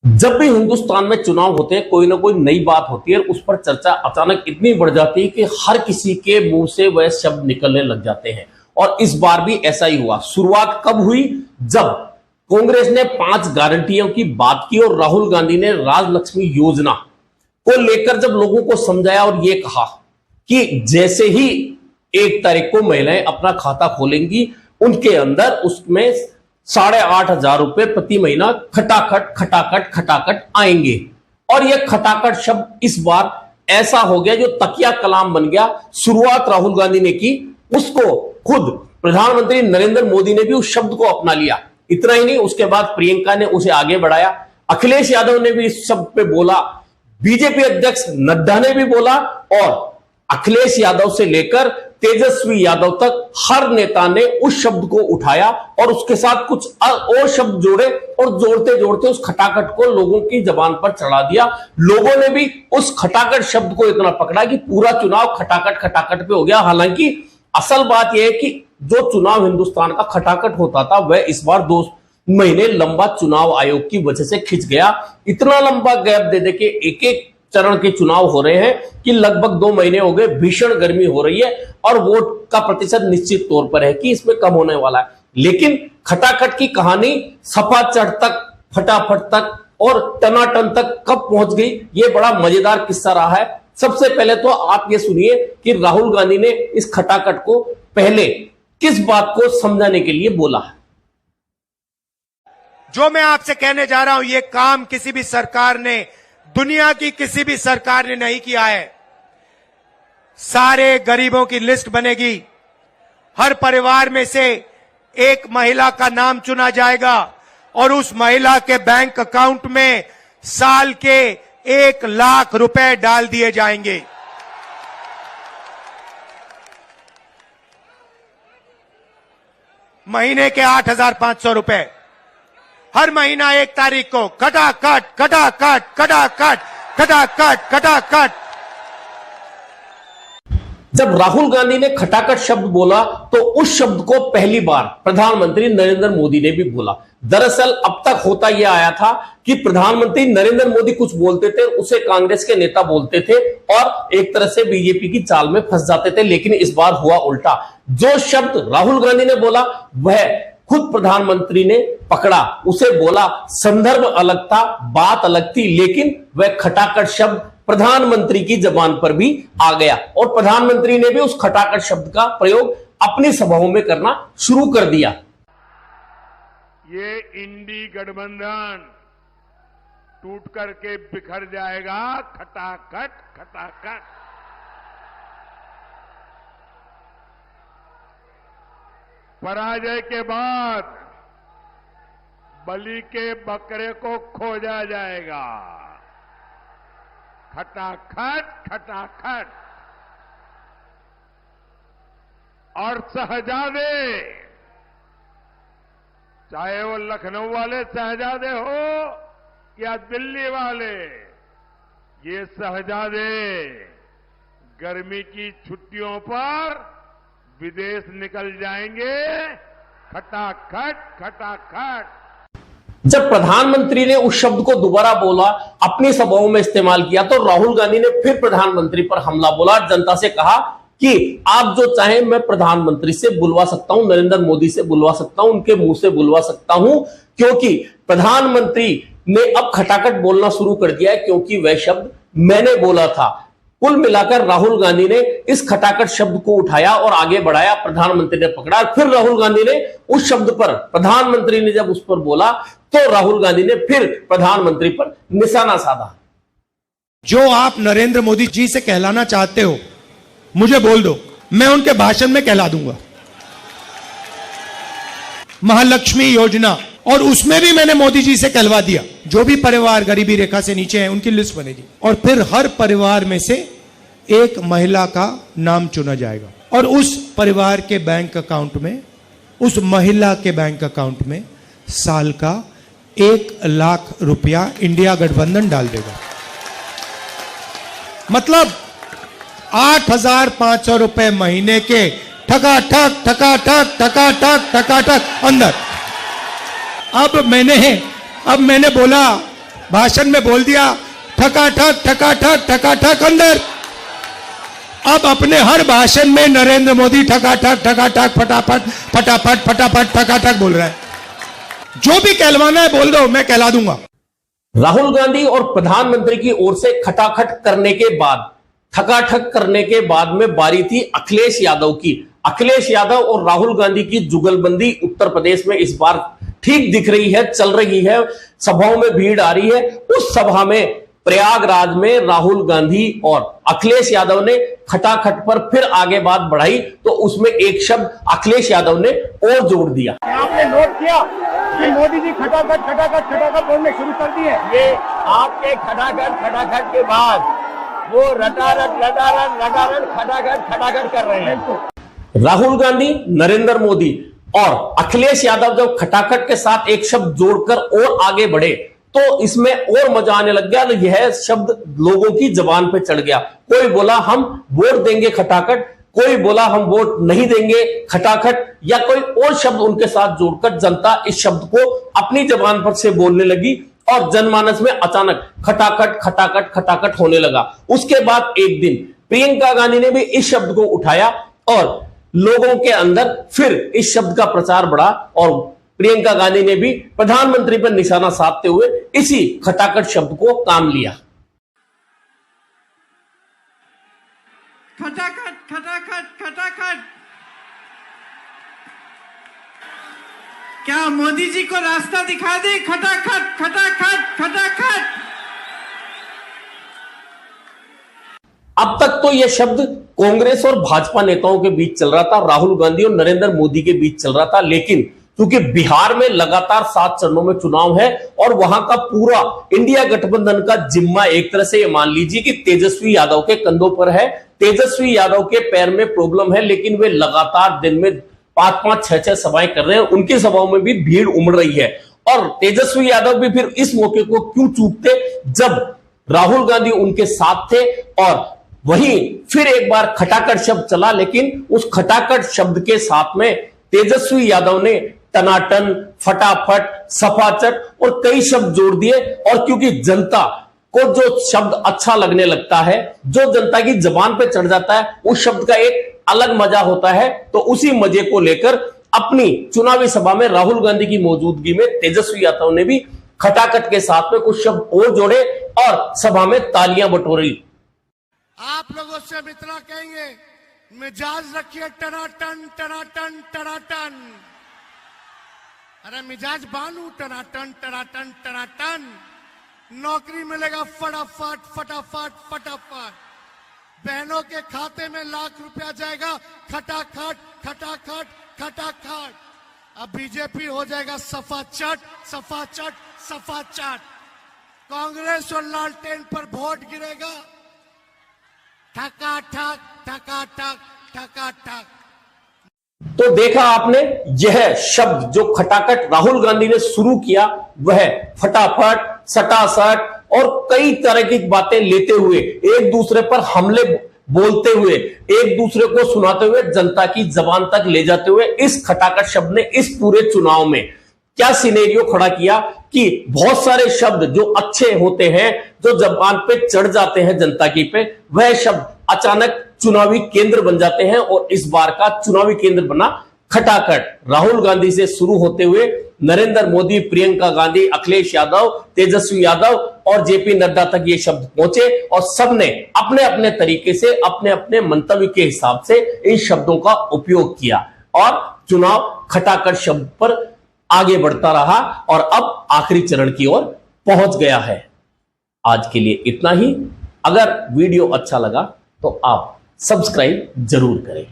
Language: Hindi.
जब भी हिंदुस्तान में चुनाव होते हैं कोई ना कोई नई बात होती है और उस पर चर्चा अचानक इतनी बढ़ जाती है कि हर किसी के मुंह से वह शब्द निकलने लग जाते हैं। और इस बार भी ऐसा ही हुआ। शुरुआत कब हुई? जब कांग्रेस ने 5 गारंटियों की बात की और राहुल गांधी ने राजलक्ष्मी योजना को लेकर जब लोगों को समझाया और यह कहा कि जैसे ही 1 तारीख को महिलाएं अपना खाता खोलेंगी उनके अंदर उसमें 8,500 रुपए प्रति महीना खटाखट आएंगे। और यह खटाखट शब्द इस बार ऐसा हो गया जो तकिया कलाम बन गया। शुरुआत राहुल गांधी ने की, उसको खुद प्रधानमंत्री नरेंद्र मोदी ने भी उस शब्द को अपना लिया। इतना ही नहीं, उसके बाद प्रियंका ने उसे आगे बढ़ाया, अखिलेश यादव ने भी इस शब्द पे बोला, बीजेपी अध्यक्ष नड्डा ने भी बोला और अखिलेश यादव से लेकर तेजस्वी यादव तक हर नेता ने उस शब्द को उठाया और उसके साथ कुछ और शब्द जोड़े और जोड़ते जोड़ते उस खटाखट को लोगों की जबान पर चढ़ा दिया। लोगों ने भी उस खटाखट शब्द को इतना पकड़ा कि पूरा चुनाव खटाखट पे हो गया। हालांकि असल बात यह है कि जो चुनाव हिंदुस्तान का खटाखट होता था वह इस बार 2 महीने लंबा चुनाव आयोग की वजह से खिंच गया। इतना लंबा गैप दे के एक चरण के चुनाव हो रहे हैं कि लगभग 2 महीने हो गए, भीषण गर्मी हो रही है और वोट का प्रतिशत निश्चित तौर पर है कि इसमें कम होने वाला है। लेकिन खटाखट की कहानी सपा चढ़ तक, फटाफट तक और टनाटन तक कब पहुंच गई, यह बड़ा मजेदार किस्सा रहा है। सबसे पहले तो आप ये सुनिए कि राहुल गांधी ने इस खटाखट को पहले किस बात को समझाने के लिए बोला है। जो मैं आपसे कहने जा रहा हूं, यह काम किसी भी सरकार ने, दुनिया की किसी भी सरकार ने नहीं किया है। सारे गरीबों की लिस्ट बनेगी, हर परिवार में से एक महिला का नाम चुना जाएगा और उस महिला के बैंक अकाउंट में साल के 1 लाख रुपए डाल दिए जाएंगे। महीने के 8,500 रुपए हर महीना 1 तारीख को खटाखट। जब राहुल गांधी ने खटाखट शब्द बोला तो उस शब्द को पहली बार प्रधानमंत्री नरेंद्र मोदी ने भी बोला। दरअसल अब तक होता यह आया था कि प्रधानमंत्री नरेंद्र मोदी कुछ बोलते थे, उसे कांग्रेस के नेता बोलते थे और एक तरह से बीजेपी की चाल में फंस जाते थे। लेकिन इस बार हुआ उल्टा। जो शब्द राहुल गांधी ने बोला वह खुद प्रधानमंत्री ने पकड़ा, उसे बोला। संदर्भ अलग था, बात अलग थी, लेकिन वह खटाखट शब्द प्रधानमंत्री की जबान पर भी आ गया और प्रधानमंत्री ने भी उस खटाखट शब्द का प्रयोग अपनी सभाओं में करना शुरू कर दिया। ये इंडी गठबंधन टूट करके बिखर जाएगा, खटाखट। पराजय के बाद बलि के बकरे को खोजा जाएगा, खटाखट। और शहजादे, चाहे वो लखनऊ वाले शहजादे हो या दिल्ली वाले, ये शहजादे गर्मी की छुट्टियों पर विदेश निकल जाएंगे, खटाखट। जब प्रधानमंत्री ने उस शब्द को दोबारा बोला, अपनी सभाओं में इस्तेमाल किया, तो राहुल गांधी ने फिर प्रधानमंत्री पर हमला बोला, जनता से कहा कि आप जो चाहें मैं प्रधानमंत्री से बुलवा सकता हूं, नरेंद्र मोदी से बुलवा सकता हूं, उनके मुंह से बुलवा सकता हूं, क्योंकि प्रधानमंत्री ने अब खटाखट बोलना शुरू कर दिया है, क्योंकि वह शब्द मैंने बोला था। कुल मिलाकर राहुल गांधी ने इस खटाखट शब्द को उठाया और आगे बढ़ाया, प्रधानमंत्री ने पकड़ा। फिर राहुल गांधी ने उस शब्द पर, प्रधानमंत्री ने जब उस पर बोला तो राहुल गांधी ने फिर प्रधानमंत्री पर निशाना साधा। जो आप नरेंद्र मोदी जी से कहलाना चाहते हो मुझे बोल दो, मैं उनके भाषण में कहला दूंगा। महालक्ष्मी योजना, और उसमें भी मैंने मोदी जी से कहलवा दिया। जो भी परिवार गरीबी रेखा से नीचे है उनकी लिस्ट बनेगी और फिर हर परिवार में से एक महिला का नाम चुना जाएगा और उस परिवार के बैंक अकाउंट में, उस महिला के बैंक अकाउंट में साल का 1 लाख रुपया इंडिया गठबंधन डाल देगा। मतलब 8,500 रुपए महीने के ठकाठक अंदर। अब मैंने बोला भाषण में बोल दिया ठकाठक ठकाठक ठकाठक अंदर। अब अपने हर भाषण में नरेंद्र मोदी ठकाठक ठकाठक फटाफट फटाफट फटाफट ठकाठक बोल रहा है। जो भी कहलवाना है बोल दो, मैं कहला दूंगा। राहुल गांधी और प्रधानमंत्री की ओर से खटाखट करने के बाद, ठकाठक करने के बाद में बारी थी अखिलेश यादव की। अखिलेश यादव और राहुल गांधी की जुगलबंदी उत्तर प्रदेश में इस बार ठीक दिख रही है, चल रही है, सभाओं में भीड़ आ रही है। उस सभा में प्रयागराज में राहुल गांधी और अखिलेश यादव ने खटाखट पर फिर आगे बात बढ़ाई तो उसमें एक शब्द अखिलेश यादव ने और जोड़ दिया। आपने नोट किया कि मोदी जी खटाखट खटाखट खटाखट बोलने शुरू कर दिए। ये आपके खटाखट के बाद वो रटारट खटाखट कर रहे हैं। राहुल गांधी, नरेंद्र मोदी और अखिलेश यादव जब खटाखट के साथ एक शब्द जोड़कर और आगे बढ़े तो इसमें और मजा आने लग गया। यह शब्द लोगों की जबान पे चढ़ गया। कोई बोला हम वोट देंगे खटाखट, कोई बोला हम वोट नहीं देंगे खटाखट, या कोई और शब्द उनके साथ जोड़कर जनता इस शब्द को अपनी जबान पर से बोलने लगी और जनमानस में अचानक खटाखट खटाखट खटाखट होने लगा। उसके बाद एक दिन प्रियंका गांधी ने भी इस शब्द को उठाया और लोगों के अंदर फिर इस शब्द का प्रचार बढ़ा और प्रियंका गांधी ने भी प्रधानमंत्री पर निशाना साधते हुए इसी खटाखट शब्द को काम लिया। खटाखट खटाखट खटाखट। क्या मोदी जी को रास्ता दिखा दे? खटाखट खटाखट खटाखट। अब तक तो यह शब्द कांग्रेस और भाजपा नेताओं के बीच चल रहा था, राहुल गांधी और नरेंद्र मोदी के बीच चल रहा था। लेकिन क्योंकि बिहार में लगातार 7 चरणों में चुनाव है और वहां का पूरा इंडिया गठबंधन का जिम्मा एक तरह से ये मान लीजिए कि तेजस्वी यादव के कंधों पर है। तेजस्वी यादव के पैर में प्रॉब्लम है, लेकिन वे लगातार दिन में 5-5, 6-6 सभाएं कर रहे हैं। उनकी सभाओं में भी भीड़ उमड़ रही है और तेजस्वी यादव भी फिर इस मौके को क्यों चूकते जब राहुल गांधी उनके साथ थे। और वहीं फिर एक बार खटाखट शब्द चला, लेकिन उस खटाखट शब्द के साथ में तेजस्वी यादव ने टनाटन, फटाफट, सफाचट और कई शब्द जोड़ दिए। और क्योंकि जनता को जो शब्द अच्छा लगने लगता है, जो जनता की जबान पे चढ़ जाता है, उस शब्द का एक अलग मजा होता है। तो उसी मजे को लेकर अपनी चुनावी सभा में राहुल गांधी की मौजूदगी में तेजस्वी यादव ने भी खटाखट के साथ में कुछ शब्द और जोड़े और सभा में तालियां बटोरी। आप लोगों से हम इतना कहेंगे, मिजाज रखिए टनाटन टनाटन टनाटन। अरे मिजाज बानू टनाटन टनाटन टनाटन। नौकरी मिलेगा फटाफट फटाफट फटाफट। बहनों के खाते में लाख रुपया जाएगा खटाखट खटाखट खटाखट। अब बीजेपी हो जाएगा सफाचट सफाचट सफाचट। कांग्रेस और लालटेन पर वोट गिरेगा ठकाठक ठकाठक ठकाठक। तो देखा आपने, यह शब्द जो खटाखट राहुल गांधी ने शुरू किया वह फटाफट, सटासट और कई तरह की बातें लेते हुए, एक दूसरे पर हमले बोलते हुए, एक दूसरे को सुनाते हुए, जनता की जबान तक ले जाते हुए इस खटाखट शब्द ने इस पूरे चुनाव में क्या सिनेरियो खड़ा किया कि बहुत सारे शब्द जो अच्छे होते हैं, जो जबान पे चढ़ जाते हैं जनता की पे, वह शब्द अचानक चुनावी केंद्र बन जाते हैं। और इस बार का चुनावी केंद्र बना खटाखट। राहुल गांधी से शुरू होते हुए नरेंद्र मोदी, प्रियंका गांधी, अखिलेश यादव, तेजस्वी यादव और जेपी नड्डा तक ये शब्द पहुंचे और सबने अपने अपने तरीके से, अपने अपने मंतव्य के हिसाब से इन शब्दों का उपयोग किया और चुनाव खटाखट शब्द पर आगे बढ़ता रहा और अब आखिरी चरण की ओर पहुंच गया है। आज के लिए इतना ही। अगर वीडियो अच्छा लगा तो आप सब्सक्राइब जरूर करें।